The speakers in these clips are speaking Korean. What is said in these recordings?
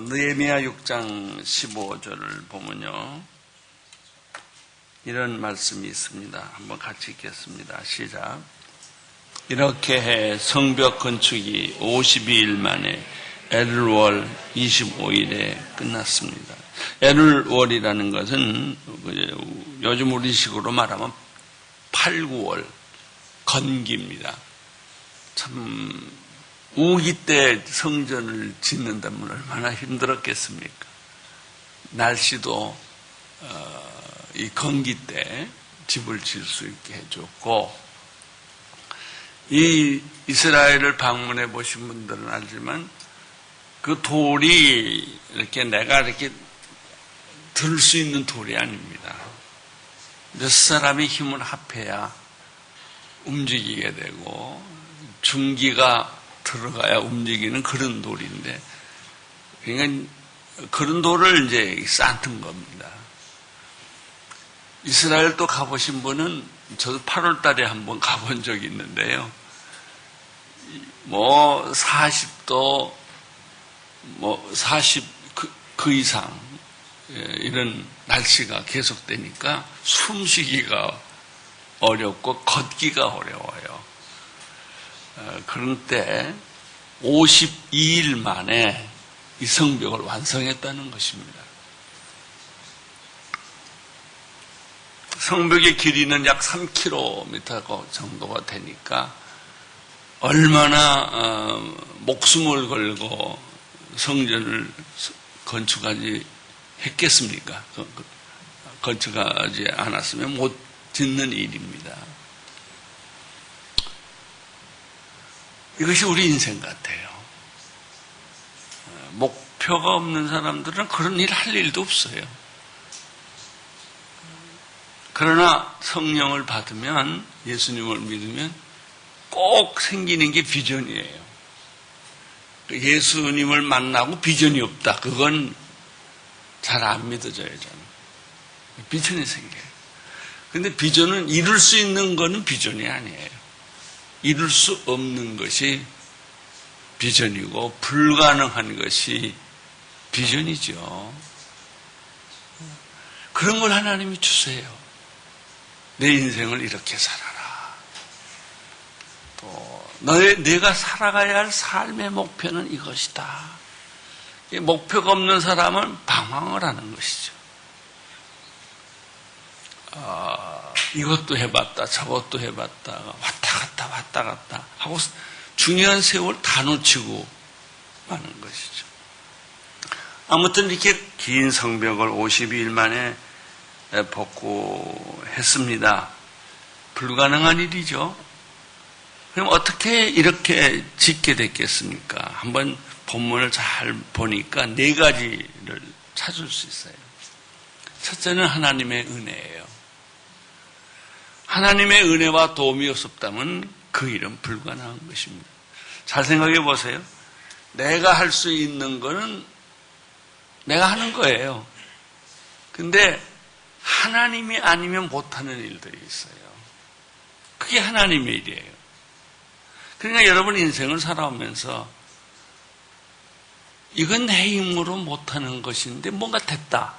느헤미야 6장 15절을 보면요, 이런 말씀이 있습니다. 한번 같이 읽겠습니다. 시작. 이렇게 해 성벽 건축이 52일 만에 엘룰월 25일에 끝났습니다. 엘룰월이라는 것은 요즘 우리식으로 말하면 8, 9월 건기입니다. 참 우기 때 성전을 짓는다면 얼마나 힘들었겠습니까? 날씨도 이 건기 때 집을 지을 수 있게 해줬고, 이 이스라엘을 방문해 보신 분들은 알지만 그 돌이 이렇게 내가 이렇게 들 수 있는 돌이 아닙니다. 몇 사람이 힘을 합해야 움직이게 되고 중기가 들어가야 움직이는 그런 돌인데, 그러니까 그런 돌을 이제 쌓는 겁니다. 이스라엘 또 가보신 분은, 저도 8월 달에 한번 가본 적이 있는데요, 40도, 40 그 이상 이런 날씨가 계속되니까 숨쉬기가 어렵고 걷기가 어려워요. 그런 때 52일 만에 이 성벽을 완성했다는 것입니다. 성벽의 길이는 약 3km 정도가 되니까 얼마나 목숨을 걸고 성전을 건축하지 했겠습니까? 건축하지 않았으면 못 짓는 일입니다. 이것이 우리 인생 같아요. 목표가 없는 사람들은 그런 일 할 일도 없어요. 그러나 성령을 받으면, 예수님을 믿으면 꼭 생기는 게 비전이에요. 예수님을 만나고 비전이 없다, 그건 잘 안 믿어져요, 저는. 비전이 생겨요. 근데 비전은 이룰 수 있는 거는 비전이 아니에요. 이룰 수 없는 것이 비전이고 불가능한 것이 비전이죠. 그런 걸 하나님이 주세요. 내 인생을 이렇게 살아라. 또 내가 살아가야 할 삶의 목표는 이것이다. 목표가 없는 사람은 방황을 하는 것이죠. 이것도 해봤다, 저것도 해봤다, 왔다 갔다 하고 중요한 세월 다 놓치고 마는 것이죠. 아무튼 이렇게 긴 성벽을 52일 만에 복구했습니다. 불가능한 일이죠. 그럼 어떻게 이렇게 짓게 됐겠습니까? 한번 본문을 잘 보니까 4가지를 찾을 수 있어요. 첫째는 하나님의 은혜예요. 하나님의 은혜와 도움이 없었다면 그 일은 불가능한 것입니다. 잘 생각해 보세요. 내가 할 수 있는 거는 내가 하는 거예요. 근데 하나님이 아니면 못하는 일들이 있어요. 그게 하나님의 일이에요. 그러니까 여러분 인생을 살아오면서 이건 내 힘으로 못하는 것인데 뭔가 됐다,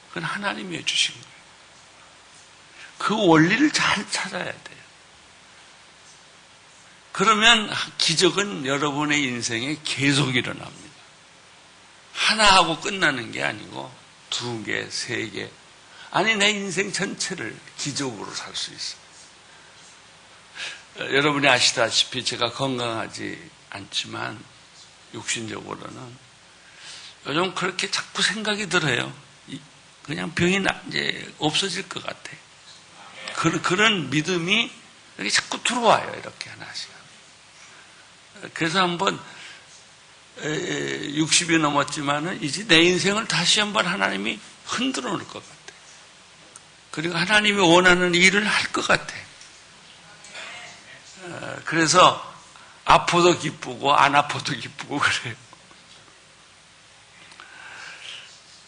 그건 하나님이 해주신 거예요. 그 원리를 잘 찾아야 돼요. 그러면 기적은 여러분의 인생에 계속 일어납니다. 하나 하고 끝나는 게 아니고 2개, 3개, 아니 내 인생 전체를 기적으로 살 수 있어요. 여러분이 아시다시피 제가 건강하지 않지만 육신적으로는 요즘 그렇게 자꾸 생각이 들어요. 그냥 병이 이제 없어질 것 같아. 그런 믿음이 이렇게 자꾸 들어와요. 이렇게 하나씩. 그래서 한번 60이 넘었지만은 이제 내 인생을 다시 한번 하나님이 흔들어 놓을 것 같아. 그리고 하나님이 원하는 일을 할 것 같아. 그래서 아파도 기쁘고 안 아파도 기쁘고 그래요.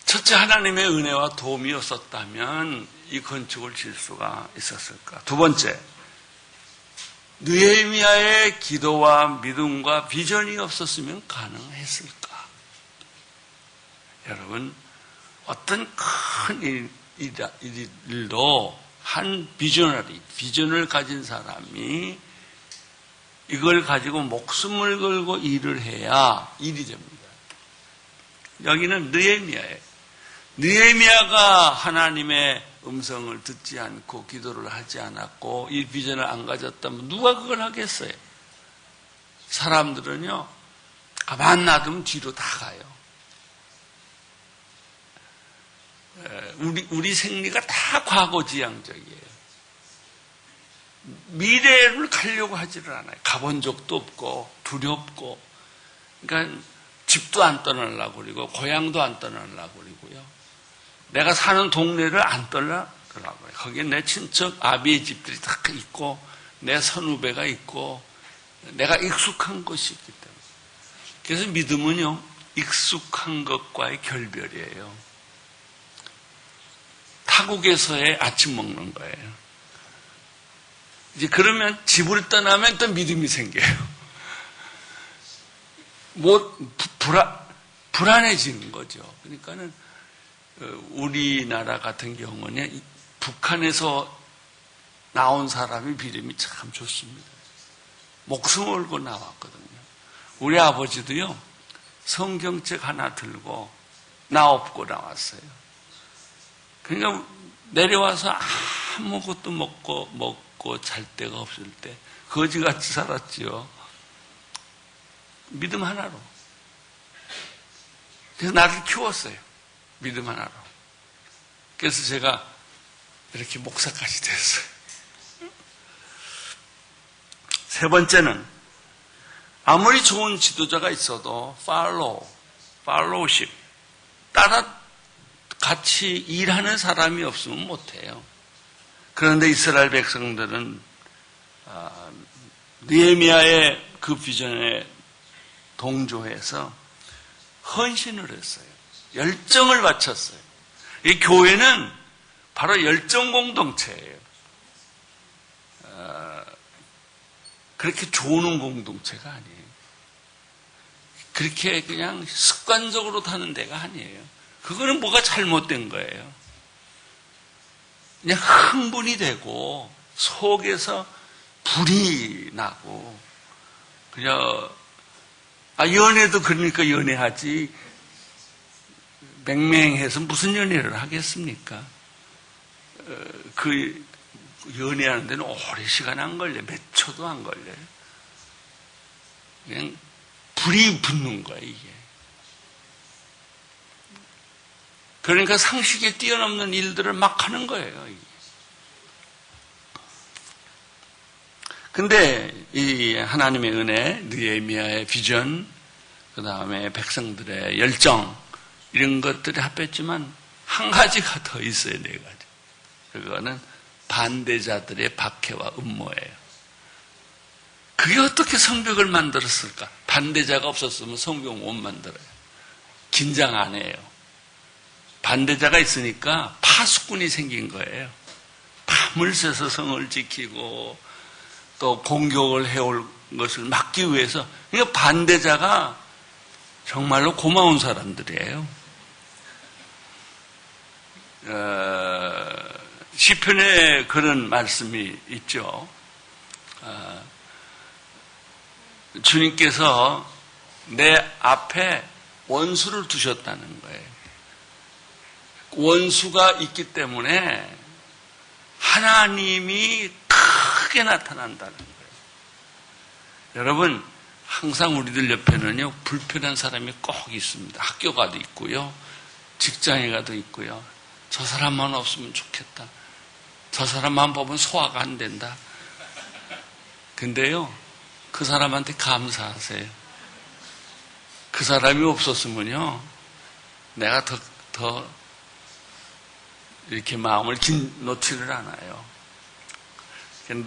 첫째, 하나님의 은혜와 도움이 없었다면 이 건축을 지을 수가 있었을까? 2번째, 느헤미야의 기도와 믿음과 비전이 없었으면 가능했을까? 여러분, 어떤 큰 일도 한 비전을 가진 사람이 이걸 가지고 목숨을 걸고 일을 해야 일이 됩니다. 여기는 느헤미야예요. 느헤미야가 하나님의 음성을 듣지 않고 기도를 하지 않았고 이 비전을 안 가졌다면 누가 그걸 하겠어요? 사람들은요, 가만 놔두면 뒤로 다 가요. 우리 생리가 다 과거지향적이에요. 미래를 가려고 하지를 않아요. 가본 적도 없고 두렵고, 그러니까 집도 안 떠나려고 그러고 고향도 안 떠나려고 그러고요. 내가 사는 동네를 안 떠나려고 해요. 거기에 내 친척 아비의 집들이 다 있고 내 선후배가 있고 내가 익숙한 것이 있기 때문에. 그래서 믿음은요, 익숙한 것과의 결별이에요. 타국에서의 아침 먹는 거예요. 이제 그러면 집을 떠나면 또 믿음이 생겨요. 불안해지는 거죠. 그러니까는 우리나라 같은 경우는 북한에서 나온 사람이 믿음이 참 좋습니다. 목숨 걸고 나왔거든요. 우리 아버지도요, 성경책 하나 들고 나 업고 나왔어요. 그러니까 내려와서 아무것도 먹고 잘 데가 없을 때 거지같이 살았지요. 믿음 하나로. 그래서 나를 키웠어요. 믿음 하나로. 그래서 제가 이렇게 목사까지 됐어요. 세 번째는 아무리 좋은 지도자가 있어도 팔로우십, 따라 같이 일하는 사람이 없으면 못해요. 그런데 이스라엘 백성들은 느헤미야의 그 비전에 동조해서 헌신을 했어요. 열정을 바쳤어요. 이 교회는 바로 열정 공동체예요. 그렇게 조는 공동체가 아니에요. 그렇게 그냥 습관적으로 타는 데가 아니에요. 그거는 뭐가 잘못된 거예요. 그냥 흥분이 되고 속에서 불이 나고 그냥 연애도 그러니까 연애하지 맹맹해서 무슨 연애를 하겠습니까? 그 연애하는 데는 오래 시간 안 걸려요. 몇 초도 안 걸려요. 그냥 불이 붙는 거예요, 이게. 그러니까 상식에 뛰어넘는 일들을 막 하는 거예요, 이게. 근데 이 하나님의 은혜, 느헤미야의 비전, 그 다음에 백성들의 열정, 이런 것들이 합했지만 한 가지가 더 있어요, 네 가지. 그거는 반대자들의 박해와 음모예요. 그게 어떻게 성벽을 만들었을까? 반대자가 없었으면 성벽 못 만들어요. 긴장 안 해요. 반대자가 있으니까 파수꾼이 생긴 거예요. 밤을 새서 성을 지키고 또 공격을 해올 것을 막기 위해서. 그러니까 반대자가 정말로 고마운 사람들이에요. 시편에 그런 말씀이 있죠. 주님께서 내 앞에 원수를 두셨다는 거예요. 원수가 있기 때문에 하나님이 크게 나타난다는 거예요. 여러분, 항상 우리들 옆에는요, 불편한 사람이 꼭 있습니다. 학교 가도 있고요, 직장에 가도 있고요. 저 사람만 없으면 좋겠다. 저 사람만 보면 소화가 안 된다. 근데요, 그 사람한테 감사하세요. 그 사람이 없었으면요, 내가 더 이렇게 마음을 놓지를 않아요.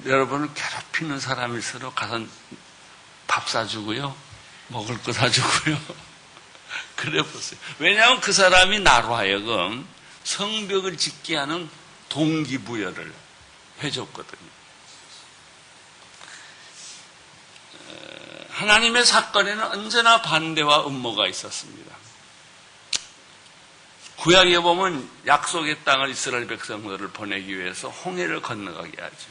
여러분을 괴롭히는 사람일수록 가서 밥 사주고요, 먹을 거 사주고요. 그래 보세요. 왜냐하면 그 사람이 나로 하여금 성벽을 짓게 하는 동기부여를 해줬거든요. 하나님의 사건에는 언제나 반대와 음모가 있었습니다. 구약에 보면 약속의 땅을 이스라엘 백성들을 보내기 위해서 홍해를 건너가게 하죠.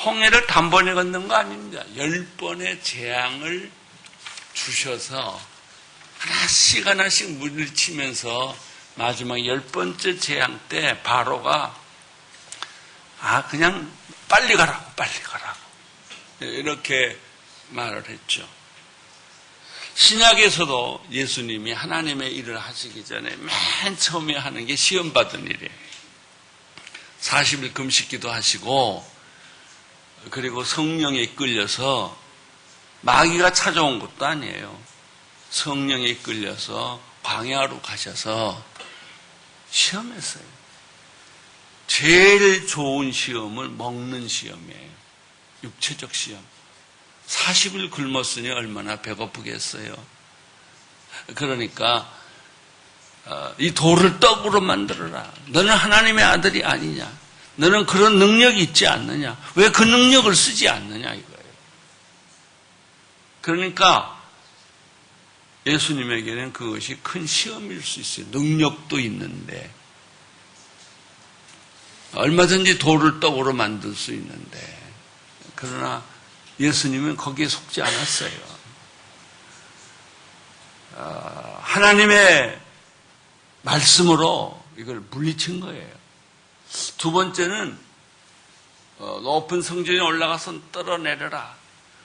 홍해를 단번에 건넌 거 아닙니다. 10번의 재앙을 주셔서 하나씩 물을 치면서 마지막 10번째 재앙 때 바로가 그냥 빨리 가라고 이렇게 말을 했죠. 신약에서도 예수님이 하나님의 일을 하시기 전에 맨 처음에 하는 게 시험받은 일이에요. 40일 금식기도 하시고 그리고 성령에 이끌려서 마귀가 찾아온 것도 아니에요. 성령에 이끌려서 광야로 가셔서 시험했어요. 제일 좋은 시험은 먹는 시험이에요. 육체적 시험. 40일 굶었으니 얼마나 배고프겠어요. 그러니까 이 돌을 떡으로 만들어라. 너는 하나님의 아들이 아니냐. 너는 그런 능력이 있지 않느냐. 왜 그 능력을 쓰지 않느냐 이거예요. 그러니까 예수님에게는 그것이 큰 시험일 수 있어요. 능력도 있는데 얼마든지 돌을 떡으로 만들 수 있는데 그러나 예수님은 거기에 속지 않았어요. 하나님의 말씀으로 이걸 물리친 거예요. 두 번째는 높은 성전에 올라가서 떨어내려라.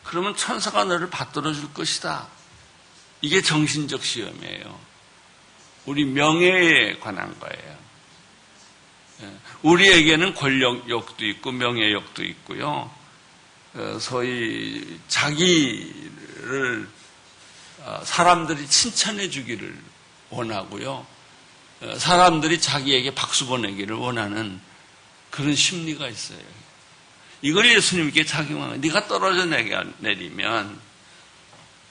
그러면 천사가 너를 받들어 줄 것이다. 이게 정신적 시험이에요. 우리 명예에 관한 거예요. 우리에게는 권력욕도 있고 명예욕도 있고요. 소위 자기를 사람들이 칭찬해 주기를 원하고요. 사람들이 자기에게 박수 보내기를 원하는 그런 심리가 있어요. 이걸 예수님께 작용하는 네가 떨어져 내리면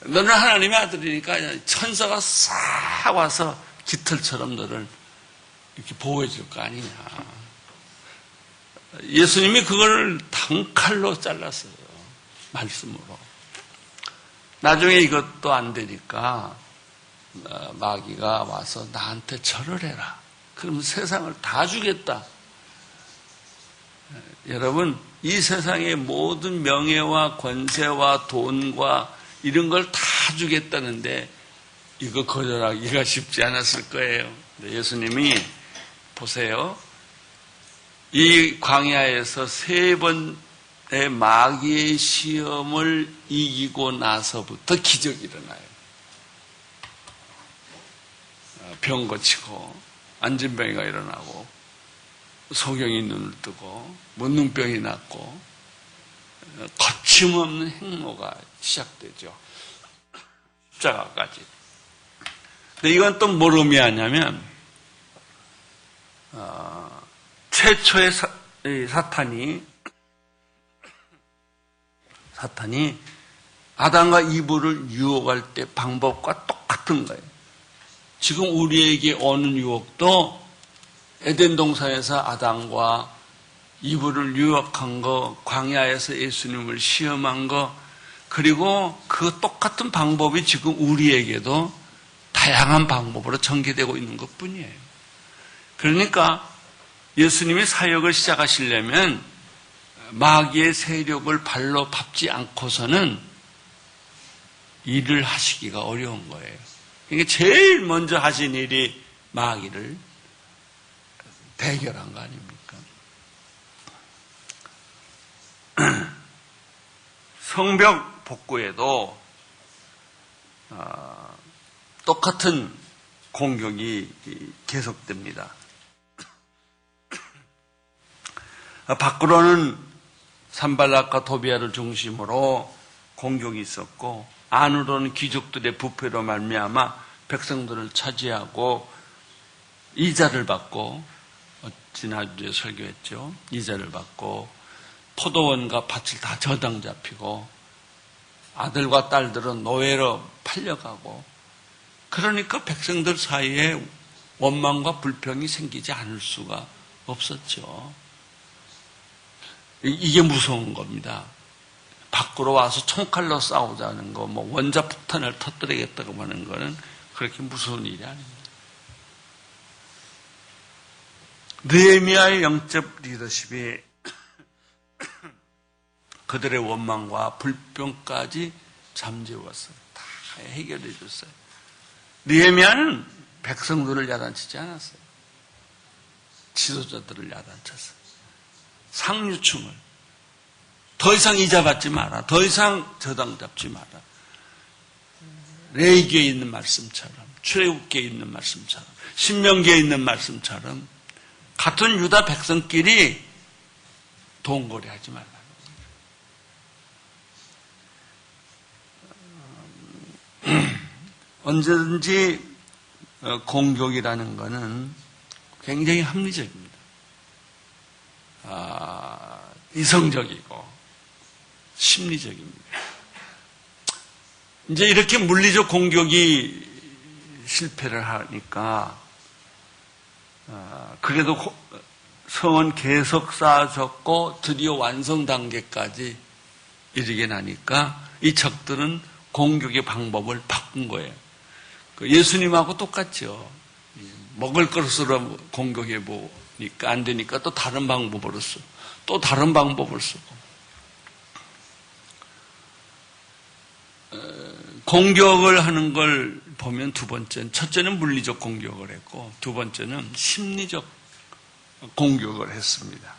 너는 하나님의 아들이니까 천사가 싹 와서 깃털처럼 너를 이렇게 보호해 줄 거 아니냐. 예수님이 그걸 단칼로 잘랐어요. 말씀으로. 나중에 이것도 안 되니까 마귀가 와서 나한테 절을 해라. 그러면 세상을 다 주겠다. 여러분, 이 세상의 모든 명예와 권세와 돈과 이런 걸 다 주겠다는데 이거 거절하기가 쉽지 않았을 거예요. 예수님이 보세요. 이 광야에서 3번의 마귀의 시험을 이기고 나서부터 기적이 일어나요. 병 고치고 안진병이가 일어나고 소경이 눈을 뜨고 문둥병이 낫고 거침없는 행로가 시작되죠. 십자가까지. 근데 이건 또 뭘 의미하냐면 최초의 사탄이 아담과 이브를 유혹할 때 방법과 똑같은 거예요. 지금 우리에게 오는 유혹도 에덴 동산에서 아담과 이브를 유혹한 거, 광야에서 예수님을 시험한 거, 그리고 그 똑같은 방법이 지금 우리에게도 다양한 방법으로 전개되고 있는 것뿐이에요. 그러니까 예수님이 사역을 시작하시려면 마귀의 세력을 발로 밟지 않고서는 일을 하시기가 어려운 거예요. 그러니까 제일 먼저 하신 일이 마귀를 대결한 거 아닙니까? 성벽 복구에도 똑같은 공격이 계속됩니다. 밖으로는 산발락과 도비아를 중심으로 공격이 있었고 안으로는 귀족들의 부패로 말미암아 백성들을 차지하고 이자를 받고 지난주에 설교했죠. 이자를 받고 포도원과 밭을 다 저당 잡히고 아들과 딸들은 노예로 팔려가고 그러니까 백성들 사이에 원망과 불평이 생기지 않을 수가 없었죠. 이게 무서운 겁니다. 밖으로 와서 총칼로 싸우자는 거, 뭐 원자폭탄을 터뜨리겠다고 하는 거는 그렇게 무서운 일이 아닙니다. 느헤미야의 영적 리더십이 그들의 원망과 불평까지 잠재웠어요. 다 해결해 줬어요. 느헤미야는 백성들을 야단치지 않았어요. 지도자들을 야단쳤어요. 상류층을. 더 이상 이자 받지 마라. 더 이상 저당 잡지 마라. 레위기에 있는 말씀처럼, 출애굽기에 있는 말씀처럼, 신명기에 있는 말씀처럼 같은 유다 백성끼리 동거래하지 말라. 언제든지 공격이라는 것은 굉장히 합리적입니다. 이성적이고 심리적입니다. 이제 이렇게 물리적 공격이 실패를 하니까 그래도 성은 계속 쌓아졌고 드디어 완성 단계까지 이르게 나니까 이 적들은 공격의 방법을 바꾼 거예요. 예수님하고 똑같죠. 먹을 것으로 공격해 보니까 안 되니까 또 다른 방법으로 쓰고 또 다른 방법을 쓰고 공격을 하는 걸 보면 두 번째는 첫째는 물리적 공격을 했고 두 번째는 심리적 공격을 했습니다.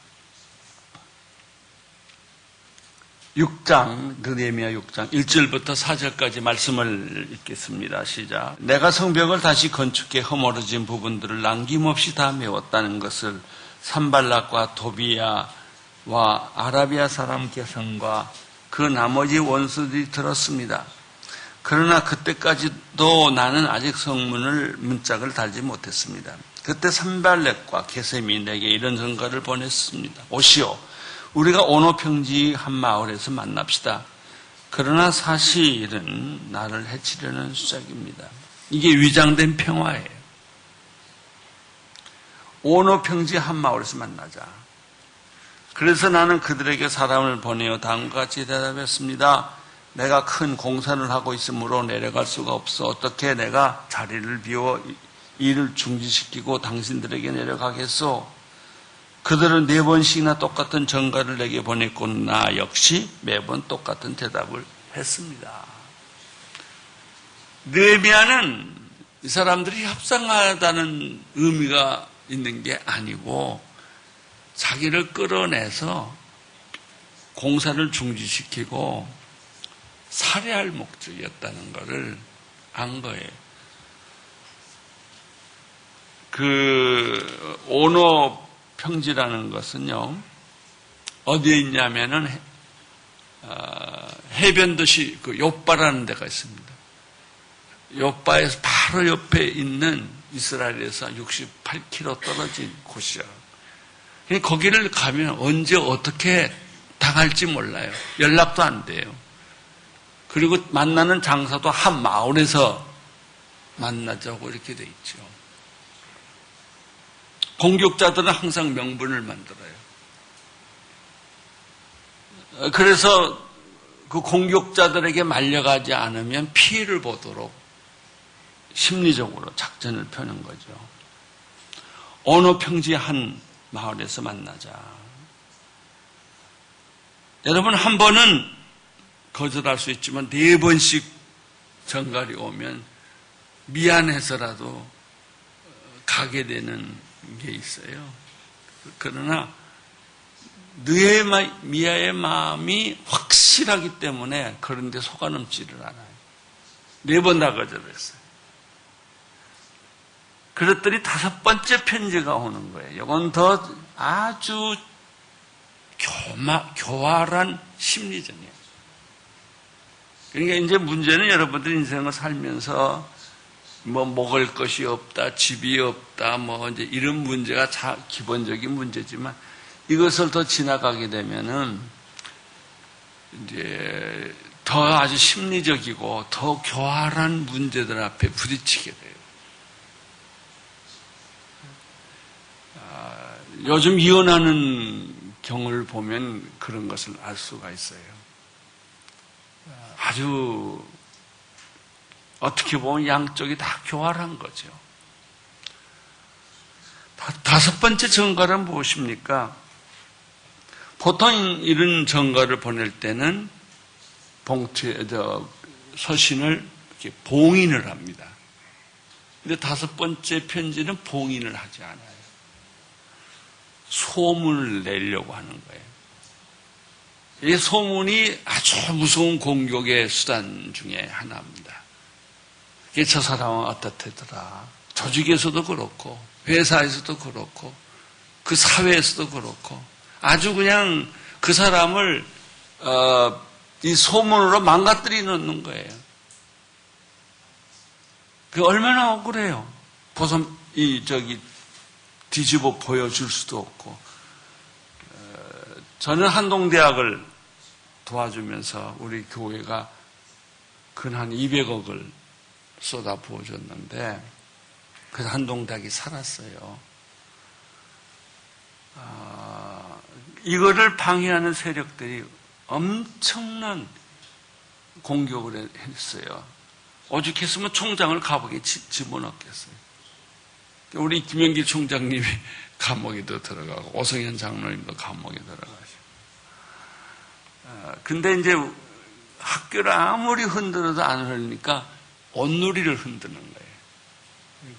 6장, 느헤미야 6장 1절부터 4절까지 말씀을 읽겠습니다. 시작. 내가 성벽을 다시 건축해 허물어진 부분들을 남김없이 다 메웠다는 것을 산발락과 도비야와 아라비아 사람 게성과 그 나머지 원수들이 들었습니다. 그러나 그때까지도 나는 아직 성문을 문짝을 달지 못했습니다. 그때 산발락과 게셈이 내게 이런 전가를 보냈습니다. 오시오. 우리가 오노평지 한 마을에서 만납시다. 그러나 사실은 나를 해치려는 수작입니다. 이게 위장된 평화예요. 오노평지 한 마을에서 만나자. 그래서 나는 그들에게 사람을 보내어 다음과 같이 대답했습니다. 내가 큰 공사를 하고 있으므로 내려갈 수가 없어. 어떻게 내가 자리를 비워 일을 중지시키고 당신들에게 내려가겠소? 그들은 4번씩이나 똑같은 전가를 내게 보냈고 나 역시 매번 똑같은 대답을 했습니다. 느헤미야는 이 사람들이 협상하다는 의미가 있는 게 아니고 자기를 끌어내서 공사를 중지시키고 살해할 목적이었다는 것을 안 거예요. 그 오노 평지라는 것은요, 어디에 있냐면은, 해변도시, 그 요빠라는 데가 있습니다. 요빠에서 바로 옆에 있는 이스라엘에서 68km 떨어진 곳이요. 거기를 가면 언제 어떻게 당할지 몰라요. 연락도 안 돼요. 그리고 만나는 장사도 한 마을에서 만나자고 이렇게 돼 있죠. 공격자들은 항상 명분을 만들어요. 그래서 그 공격자들에게 말려가지 않으면 피해를 보도록 심리적으로 작전을 펴는 거죠. 어느 평지 한 마을에서 만나자. 여러분, 한 번은 거절할 수 있지만 4번씩 전갈이 오면 미안해서라도 가게 되는 게 있어요. 그러나 느헤미야의 마음이 확실하기 때문에 그런데 속아넘지를 않아요. 4번 다 거절했어요. 그랬더니 5번째 편지가 오는 거예요. 이건 더 아주 교활한 심리전이에요. 그러니까 이제 문제는 여러분들 인생을 살면서 뭐 먹을 것이 없다, 집이 없다, 뭐 이제 이런 문제가 기본적인 문제지만 이것을 더 지나가게 되면은 이제 더 아주 심리적이고 더 교활한 문제들 앞에 부딪히게 돼요. 요즘 이혼하는 경우를 보면 그런 것을 알 수가 있어요. 아주 어떻게 보면 양쪽이 다 교활한 거죠. 다섯 번째 전가는 무엇입니까? 보통 이런 전가를 보낼 때는 봉투에 서신을 이렇게 봉인을 합니다. 근데 다섯 번째 편지는 봉인을 하지 않아요. 소문을 내려고 하는 거예요. 이 소문이 아주 무서운 공격의 수단 중에 하나입니다. 이게 저 사람은 어떻더라. 조직에서도 그렇고 회사에서도 그렇고 그 사회에서도 그렇고 아주 그냥 그 사람을 이 소문으로 망가뜨려 놓는 거예요. 그 얼마나 억울해요. 뒤집어 보여줄 수도 없고. 저는 한동대학을 도와주면서 우리 교회가 근 200억을 쏟아 부어줬는데, 그래서 한동대학이 살았어요. 이거를 방해하는 세력들이 엄청난 공격을 했어요. 오죽했으면 총장을 감옥에 집어넣겠어요. 우리 김영기 총장님이 감옥에도 들어가고 오성현 장로님도 감옥에 들어가시고. 근데 이제 학교를 아무리 흔들어도 안 흘리니까 온누리를 흔드는 거예요.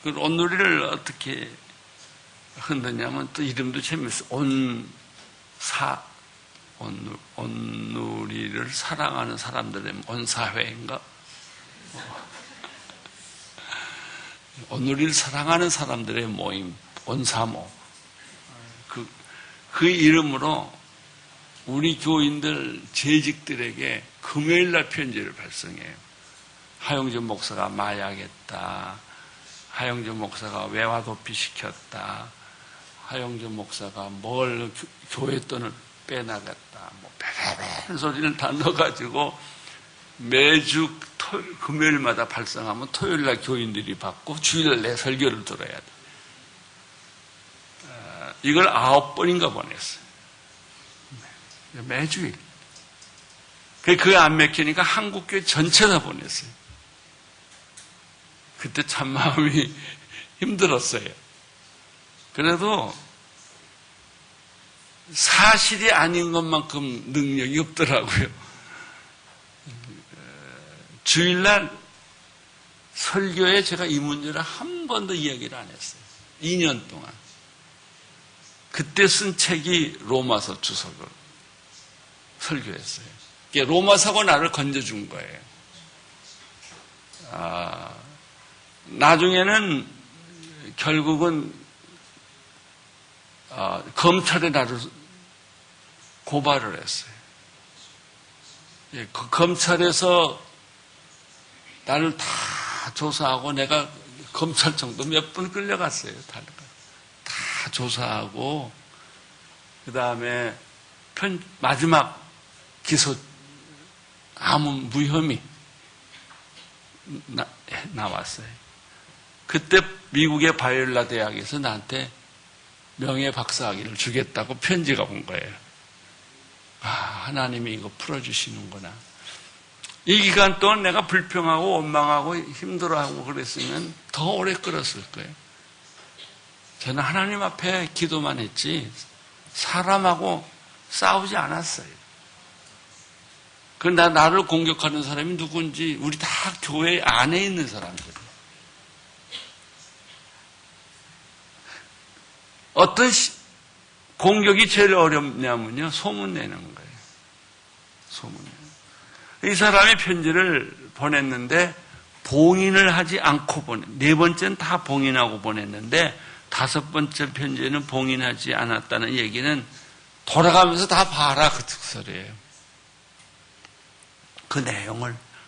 그 온누리를 어떻게 흔드냐면 또 이름도 재밌어요. 온누리를 사랑하는 사람들의 온사회인가? 온누리를 사랑하는 사람들의 모임, 온사모. 그 이름으로 우리 교인들, 재직들에게 금요일날 편지를 발송해요. 하용준 목사가 마약했다. 하용준 목사가 외화도피 시켰다. 하용준 목사가 뭘 교회 돈을 빼나갔다. 뭐 베베베 소리를 다 넣어가지고 매주 금요일마다 발송하면 토요일날 교인들이 받고 주일날 내 설교를 들어야 돼. 이걸 9번인가 보냈어요. 매주일. 그게 안 맥히니까 한국교회 전체 다 보냈어요. 그때 참 마음이 힘들었어요. 그래도 사실이 아닌 것만큼 능력이 없더라고요. 주일날 설교에 제가 이 문제를 한 번도 이야기를 안 했어요. 2년 동안. 그때 쓴 책이 로마서 주석을 설교했어요. 로마서가 나를 건져준 거예요. 나중에는 결국은 검찰에 나를 고발을 했어요. 그 검찰에서 나를 다 조사하고 내가 검찰청도 몇 번 끌려갔어요. 다 조사하고 그 다음에 마지막 기소 아무 무혐의 나왔어요. 그때 미국의 바이올라 대학에서 나한테 명예박사학위를 주겠다고 편지가 온 거예요. 하나님이 이거 풀어주시는구나. 이 기간 동안 내가 불평하고 원망하고 힘들어하고 그랬으면 더 오래 끌었을 거예요. 저는 하나님 앞에 기도만 했지 사람하고 싸우지 않았어요. 그런데 나를 공격하는 사람이 누군지 우리 다 교회 안에 있는 사람들이에요. 어떤 공격이 제일 어렵냐면요, 소문내는 거예요. 소문내는. 이 사람이 편지를 보냈는데 봉인을 하지 않고 네 번째는 다 봉인하고 보냈는데 다섯 번째 편지는 봉인하지 않았다는 얘기는 돌아가면서 다 봐라 그 특설이에요.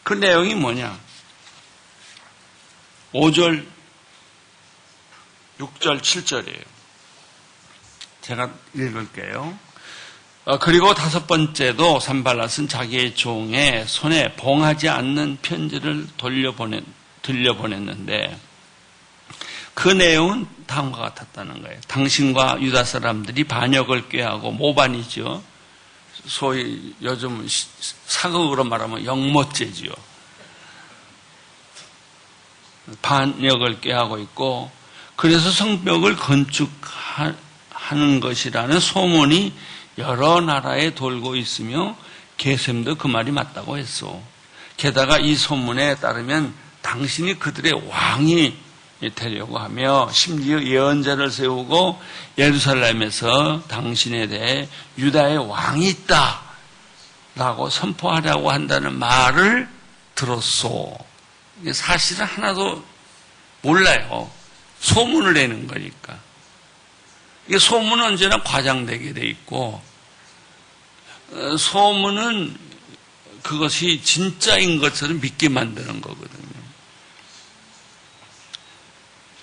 그 내용이 뭐냐? 5절, 6절, 7절이에요. 제가 읽을게요. 그리고 다섯 번째도 산발랏은 자기의 종의 손에 봉하지 않는 편지를 들려보냈는데 그 내용은 다음과 같았다는 거예요. 당신과 유다 사람들이 반역을 꾀하고 모반이죠. 소위 요즘 사극으로 말하면 영모죄지요. 반역을 꾀하고 있고 그래서 성벽을 건축하는 것이라는 소문이 여러 나라에 돌고 있으며 게셈도 그 말이 맞다고 했소. 게다가 이 소문에 따르면 당신이 그들의 왕이 되려고 하며 심지어 예언자를 세우고 예루살렘에서 당신에 대해 유다의 왕이 있다 라고 선포하려고 한다는 말을 들었소. 사실은 하나도 몰라요. 소문을 내는 거니까. 이게 소문은 언제나 과장되게 돼 있고, 소문은 그것이 진짜인 것처럼 믿게 만드는 거거든요.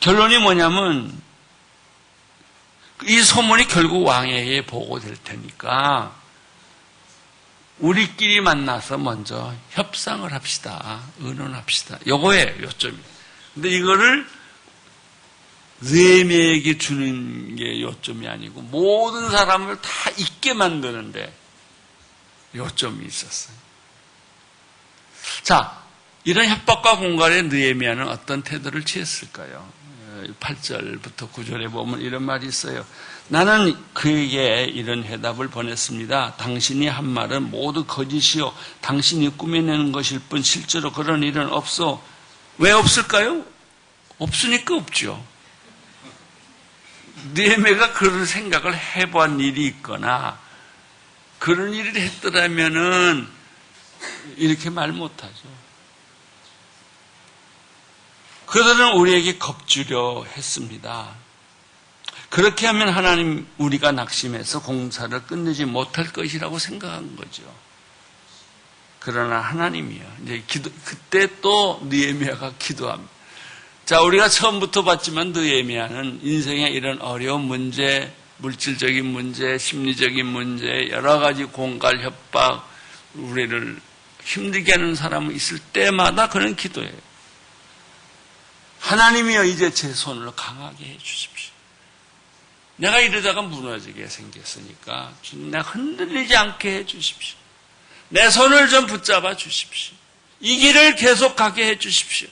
결론이 뭐냐면 이 소문이 결국 왕에게 보고될 테니까 우리끼리 만나서 먼저 협상을 합시다. 의논합시다. 요거예요. 요점이. 근데 이거를 느헤미야에게 주는 게 요점이 아니고 모든 사람을 다 잊게 만드는데 요점이 있었어요. 자, 이런 협박과 공갈에 느헤미야는 어떤 태도를 취했을까요? 8절부터 9절에 보면 이런 말이 있어요. 나는 그에게 이런 해답을 보냈습니다. 당신이 한 말은 모두 거짓이요. 당신이 꾸며내는 것일 뿐 실제로 그런 일은 없어. 왜 없을까요? 없으니까 없죠. 느헤미야가 그런 생각을 해본 일이 있거나 그런 일을 했더라면은 이렇게 말 못하죠. 그들은 우리에게 겁주려 했습니다. 그렇게 하면 하나님 우리가 낙심해서 공사를 끝내지 못할 것이라고 생각한 거죠. 그러나 하나님이요. 이제 그때 또 느헤미야가 기도합니다. 자, 우리가 처음부터 봤지만 느헤미야는 인생의 이런 어려운 문제, 물질적인 문제, 심리적인 문제, 여러 가지 공갈, 협박, 우리를 힘들게 하는 사람이 있을 때마다 그런 기도해요. 하나님이여 이제 제 손을 강하게 해 주십시오. 내가 이러다가 무너지게 생겼으니까 주님 내가 흔들리지 않게 해 주십시오. 내 손을 좀 붙잡아 주십시오. 이 길을 계속 가게 해 주십시오.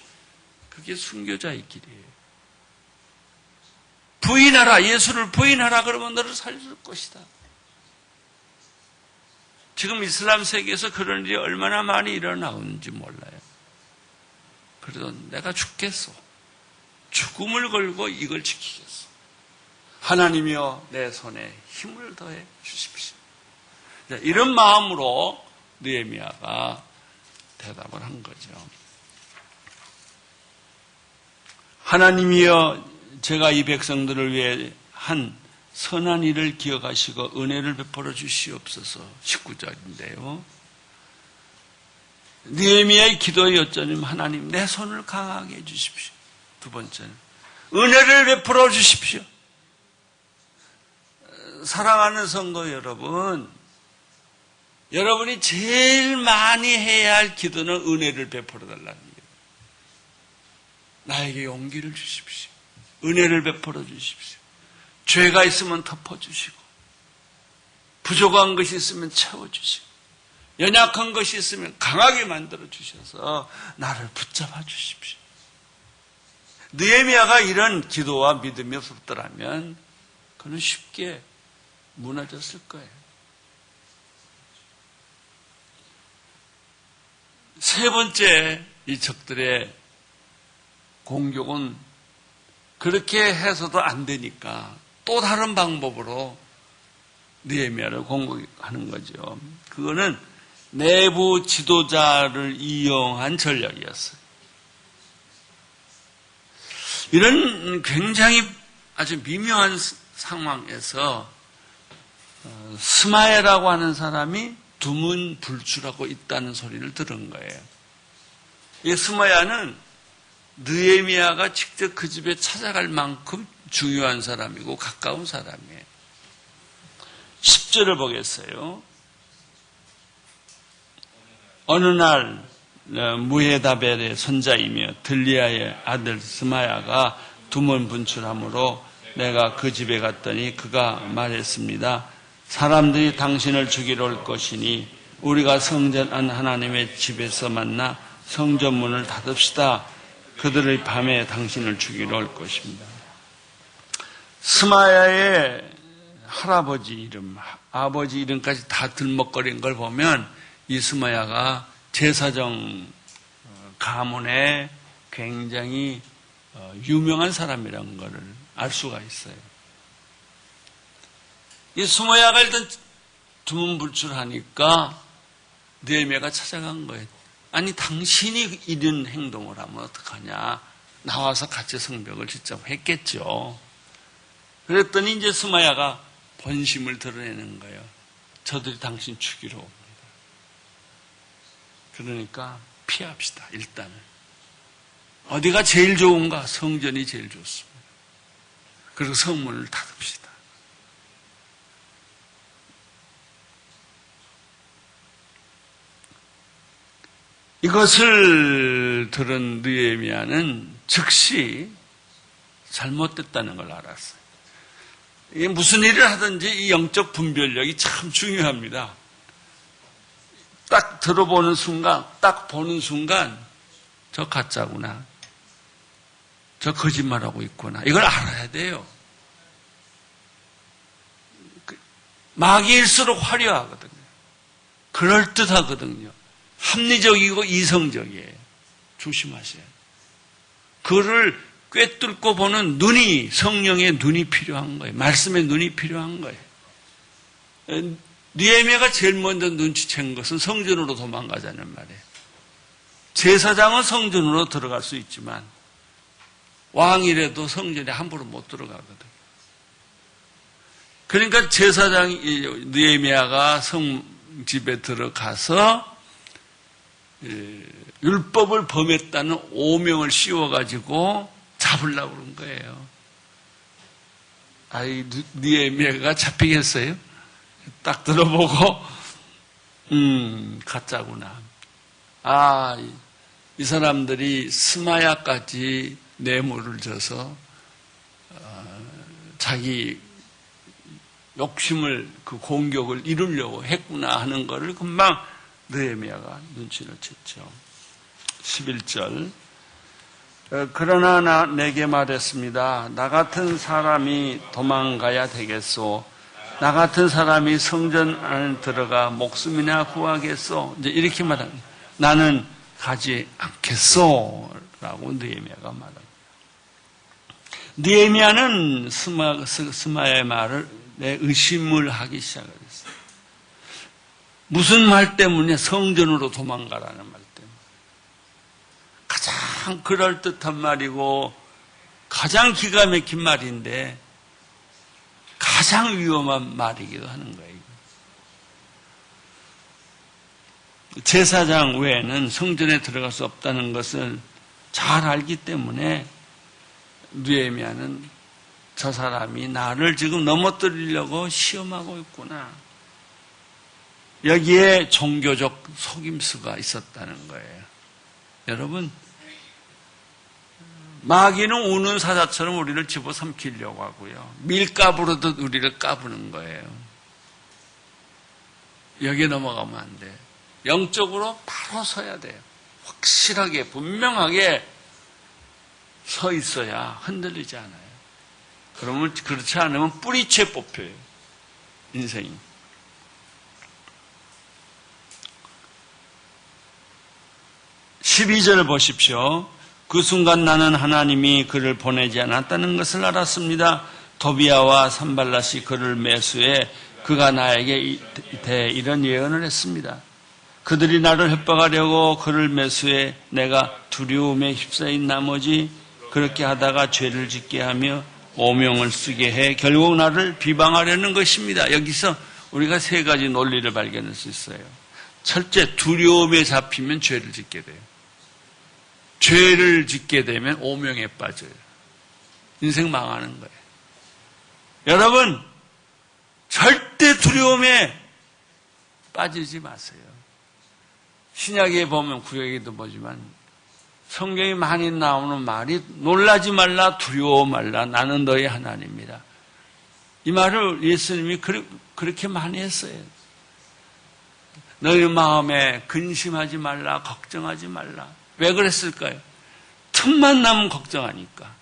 그게 순교자의 길이에요. 부인하라. 예수를 부인하라. 그러면 너를 살릴 것이다. 지금 이슬람 세계에서 그런 일이 얼마나 많이 일어나는지 몰라요. 그래도 내가 죽겠어. 죽음을 걸고 이걸 지키겠어. 하나님이여 내 손에 힘을 더해 주십시오. 이런 마음으로 느헤미야가 대답을 한 거죠. 하나님이여 제가 이 백성들을 위해 한 선한 일을 기억하시고 은혜를 베풀어 주시옵소서. 19절인데요. 느헤미야의 기도의 요점은 하나님 내 손을 강하게 해 주십시오. 두 번째는 은혜를 베풀어 주십시오. 사랑하는 성도 여러분, 여러분이 제일 많이 해야 할 기도는 은혜를 베풀어 달라는 거예요. 나에게 용기를 주십시오. 은혜를 베풀어 주십시오. 죄가 있으면 덮어주시고 부족한 것이 있으면 채워주시고 연약한 것이 있으면 강하게 만들어 주셔서 나를 붙잡아 주십시오. 느헤미야가 이런 기도와 믿음이 없었더라면 그는 쉽게 무너졌을 거예요. 세 번째 이 적들의 공격은 그렇게 해서도 안 되니까 또 다른 방법으로 느헤미야를 공격하는 거죠. 그거는 내부 지도자를 이용한 전략이었어요. 이런 굉장히 아주 미묘한 상황에서 스마야라고 하는 사람이 두문불출하고 있다는 소리를 들은 거예요. 이 스마야는 느헤미야가 직접 그 집에 찾아갈 만큼 중요한 사람이고 가까운 사람이에요. 10절을 보겠어요. 어느 날 무헤다벨의 손자이며 들리아의 아들 스마야가 두문 분출함으로 내가 그 집에 갔더니 그가 말했습니다. 사람들이 당신을 죽이러 올 것이니 우리가 성전한 하나님의 집에서 만나 성전문을 닫읍시다. 그들의 밤에 당신을 죽이러 올 것입니다. 스마야의 할아버지 이름, 아버지 이름까지 다 들먹거린 걸 보면 이 스마야가 제사정 가문의 굉장히 유명한 사람이라는 것을 알 수가 있어요. 이 스마야가 일단 두문불출하니까 느헤미야가 찾아간 거예요. 아니 당신이 이런 행동을 하면 어떡하냐. 나와서 같이 성벽을 짓자고 했겠죠. 그랬더니 이제 스마야가 본심을 드러내는 거예요. 저들이 당신 죽이러 옵니다. 그러니까 피합시다. 일단은. 어디가 제일 좋은가? 성전이 제일 좋습니다. 그리고 성문을 닫읍시다. 이것을 들은 느헤미야는 즉시 잘못됐다는 걸 알았어요. 이게 무슨 일을 하든지 이 영적 분별력이 참 중요합니다. 딱 들어보는 순간, 딱 보는 순간 저 가짜구나. 저 거짓말하고 있구나. 이걸 알아야 돼요. 마귀일수록 화려하거든요. 그럴듯하거든요. 합리적이고 이성적이에요. 조심하세요. 그를 꿰뚫고 보는 눈이, 성령의 눈이 필요한 거예요. 말씀의 눈이 필요한 거예요. 느헤미야가 제일 먼저 눈치챈 것은 성전으로 도망가자는 말이에요. 제사장은 성전으로 들어갈 수 있지만 왕이라도 성전에 함부로 못 들어가거든요. 그러니까 제사장이 느헤미야가 성집에 들어가서 율법을 범했다는 오명을 씌워가지고 잡으려고 그런 거예요. 아이, 느헤미야가 잡히겠어요? 딱 들어보고, 가짜구나. 아, 이 사람들이 스마야까지 뇌물을 줘서, 자기 욕심을, 그 공격을 이루려고 했구나 하는 것을 금방 느헤미야가 눈치를 챘죠. 11절. 그러나 내게 말했습니다. 나 같은 사람이 도망가야 되겠소. 나 같은 사람이 성전 안에 들어가 목숨이나 구하겠소. 이제 이렇게 말합니다. 나는 가지 않겠소. 라고 느헤미야가 말합니다. 느헤미야는 스마야의 말을 의심을 하기 시작했어요. 무슨 말 때문에? 성전으로 도망가라는 말 때문에. 가장 그럴듯한 말이고 가장 기가 막힌 말인데 가장 위험한 말이기도 하는 거예요. 제사장 외에는 성전에 들어갈 수 없다는 것을 잘 알기 때문에 느헤미야는 저 사람이 나를 지금 넘어뜨리려고 시험하고 있구나. 여기에 종교적 속임수가 있었다는 거예요. 여러분, 마귀는 우는 사자처럼 우리를 집어삼키려고 하고요. 밀가부로도 우리를 까부는 거예요. 여기에 넘어가면 안 돼요. 영적으로 바로 서야 돼요. 확실하게, 분명하게 서 있어야 흔들리지 않아요. 그러면 그렇지 않으면 뿌리채 뽑혀요. 인생이. 12절을 보십시오. 그 순간 나는 하나님이 그를 보내지 않았다는 것을 알았습니다. 도비야와 산발랏이 그를 매수해 그가 나에게 대해 이런 예언을 했습니다. 그들이 나를 협박하려고 그를 매수해 내가 두려움에 휩싸인 나머지 그렇게 하다가 죄를 짓게 하며 오명을 쓰게 해 결국 나를 비방하려는 것입니다. 여기서 우리가 세 가지 논리를 발견할 수 있어요. 첫째, 두려움에 잡히면 죄를 짓게 돼요. 죄를 짓게 되면 오명에 빠져요. 인생 망하는 거예요. 여러분, 절대 두려움에 빠지지 마세요. 신약에 보면 구약에도 보지만 성경이 많이 나오는 말이 놀라지 말라, 두려워 말라, 나는 너의 하나님이라. 이 말을 예수님이 그렇게 많이 했어요. 너희 마음에 근심하지 말라, 걱정하지 말라. 왜 그랬을까요? 틈만 나면 걱정하니까.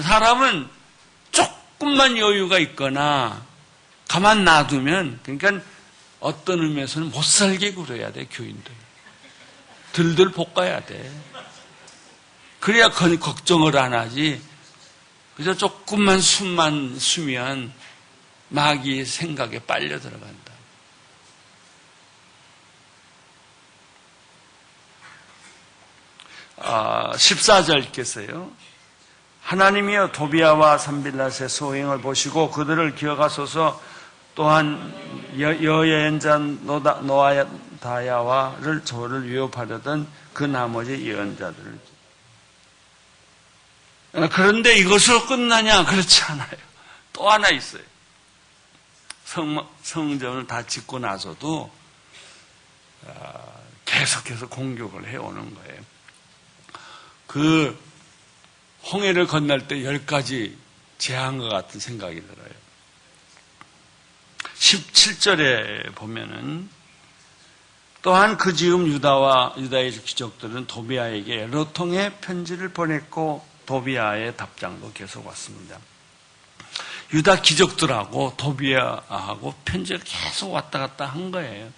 사람은 조금만 여유가 있거나 가만 놔두면, 그러니까 어떤 의미에서는 못 살게 굴어야 돼, 교인들. 들들 볶아야 돼. 그래야 걱정을 안 하지. 그저 조금만 숨만 쉬면 마귀의 생각에 빨려 들어간다. 아, 14절께서요. 하나님이여 도비아와 산빌랏의 소행을 보시고 그들을 기억하소서. 또한 여예언자 노아다야와를 저를 위협하려던 그 나머지 예언자들을. 그런데 이것으로 끝나냐? 그렇지 않아요. 또 하나 있어요. 성전을 다 짓고 나서도 계속해서 공격을 해오는 거예요. 그 홍해를 건널 때 10가지 재앙과 같은 생각이 들어요. 17절에 보면은 또한 그 즈음 유다의 귀족들은 도비아에게 여러 통의 편지를 보냈고 도비아의 답장도 계속 왔습니다. 유다 귀족들하고 도비아하고 편지가 계속 왔다 갔다 한 거예요.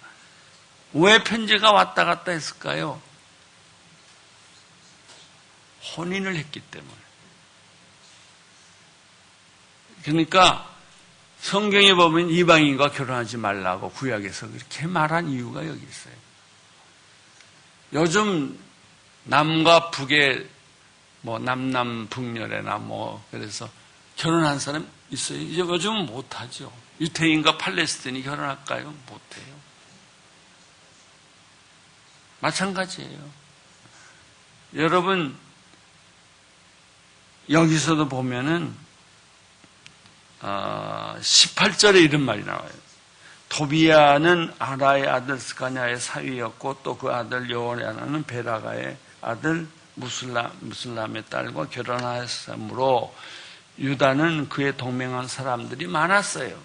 왜 편지가 왔다 갔다 했을까요? 혼인을 했기 때문에. 그러니까 성경에 보면 이방인과 결혼하지 말라고 구약에서 그렇게 말한 이유가 여기 있어요. 요즘 남과 북의 남남북녀래나 그래서 결혼한 사람 있어요. 이제 요즘은 못하죠. 유태인과 팔레스틴이 결혼할까요? 못해요. 마찬가지예요. 여러분, 여기서도 보면은 18절에 이런 말이 나와요. 도비아는 아라의 아들 스가냐의 사위였고 또 그 아들 여호야나는 베라가의 아들 무슬람의 딸과 결혼하였으므로 유다는 그의 동맹한 사람들이 많았어요.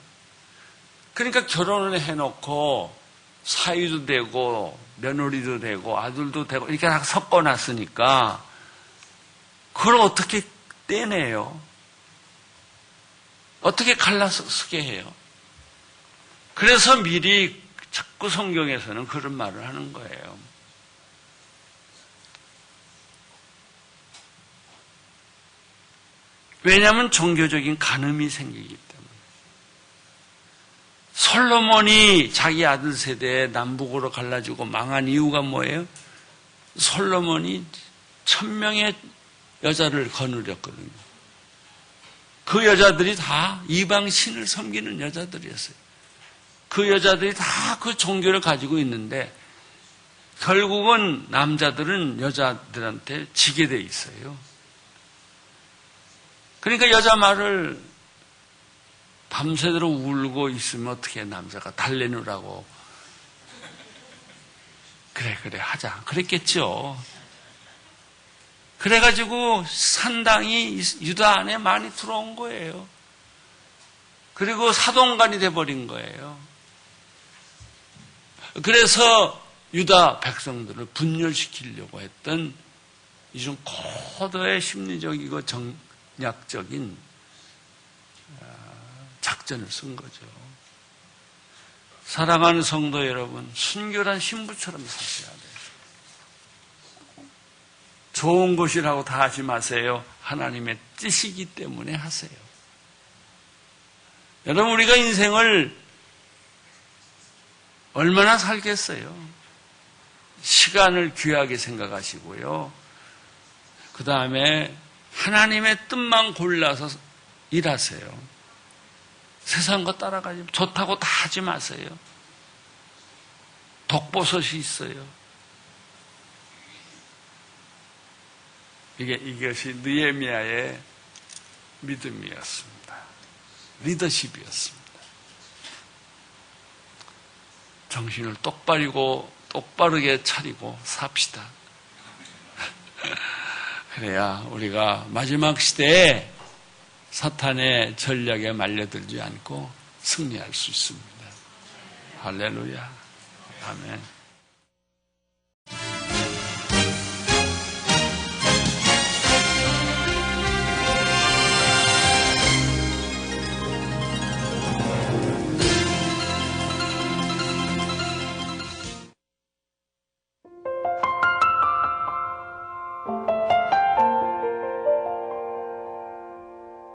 그러니까 결혼을 해놓고 사위도 되고 며느리도 되고 아들도 되고 이렇게 다 섞어놨으니까 그걸 어떻게 떼내요? 어떻게 갈라서 쓰게 해요? 그래서 미리 자꾸 성경에서는 그런 말을 하는 거예요. 왜냐하면 종교적인 간음이 생기기 때문에. 솔로몬이 자기 아들 세대에 남북으로 갈라지고 망한 이유가 뭐예요? 솔로몬이 1000명의 여자를 거느렸거든요. 그 여자들이 다 이방 신을 섬기는 여자들이었어요. 그 여자들이 다 그 종교를 가지고 있는데 결국은 남자들은 여자들한테 지게 돼 있어요. 그러니까 여자 말을 밤새도록 울고 있으면 어떻게 해, 남자가 달래느라고. 그래 하자 그랬겠죠. 그래가지고 산당이 유다 안에 많이 들어온 거예요. 그리고 사동간이 돼버린 거예요. 그래서 유다 백성들을 분열시키려고 했던 이種고도의 심리적이고 정략적인 작전을 쓴 거죠. 사랑하는 성도 여러분, 순결한 신부처럼 사셔야 돼요. 좋은 것이라고 다 하지 마세요. 하나님의 뜻이기 때문에 하세요. 여러분, 우리가 인생을 얼마나 살겠어요? 시간을 귀하게 생각하시고요. 그 다음에 하나님의 뜻만 골라서 일하세요. 세상 거 따라가지, 좋다고 다 하지 마세요. 독버섯이 있어요. 이것이 느헤미야의 믿음이었습니다. 리더십이었습니다. 정신을 똑바르게 차리고 삽시다. 그래야 우리가 마지막 시대에 사탄의 전략에 말려들지 않고 승리할 수 있습니다. 할렐루야. 아멘.